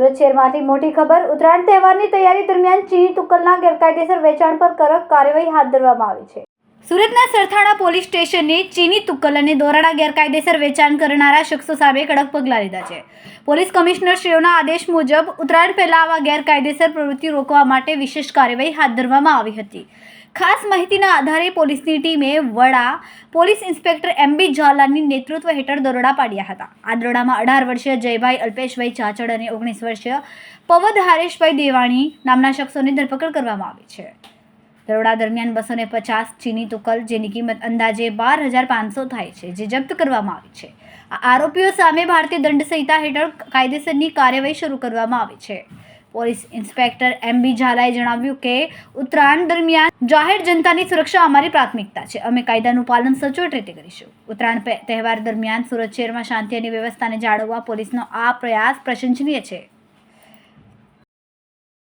સુરત શહેરમાંથી મોટી ખબર. ઉત્તરાયણ તહેવારની તૈયારી દરમિયાન ચીની તુક્કલના ગેરકાયદેસર વેચાણ પર કડક કાર્યવાહી હાથ ધરવામાં આવી છે. સુરતના સરથાણા પોલીસ સ્ટેશને ચીની તુક્કલ અને દોરાના ગેરકાયદેસર વેચાણ કરનારા શખ્સો સામે કડક પગલાં લીધા છે. પોલીસ કમિશનરશ્રીઓના આદેશ મુજબ ઉત્તરાયણ પહેલા આવા ગેરકાયદેસર પ્રવૃત્તિ રોકવા માટે વિશેષ કાર્યવાહી હાથ ધરવામાં આવી હતી. ખાસ માહિતીના આધારે પોલીસની ટીમે વડા પોલીસ ઇન્સ્પેક્ટર એમ.બી. ઝાલાની નેતૃત્વ હેઠળ દરોડા પાડ્યા હતા. આ દરોડામાં 18 વર્ષીય જયભાઈ અલ્પેશભાઈ ચાચડ અને 19 વર્ષીય પવદ હારેશભાઈ દેવાણી નામના શખ્સોની ધરપકડ કરવામાં આવી છે. દરોડા દરમિયાન 250 ચીની તુક્કલ, જેની કિંમત અંદાજે 12,500 થાય છે, જે જપ્ત કરવામાં આવી છે. આ આરોપીઓ સામે ભારતીય દંડ સંહિતા હેઠળ કાયદેસરની કાર્યવાહી શરૂ કરવામાં આવી છે. Police inspector M B. ઝાલાએ જણાવ્યું કે ઉત્તરાયણ દરમિયાન જાહેર જનતાની સુરક્ષા અમારી પ્રાથમિકતા છે. અમે કાયદાનું પાલન સચોટ રીતે કરીશું. ઉત્તરાયણ તહેવાર દરમિયાન સુરત શહેરમાં શાંતિ અને વ્યવસ્થાને જાળવવા પોલીસનો આ પ્રયાસ પ્રશંસનીય છે.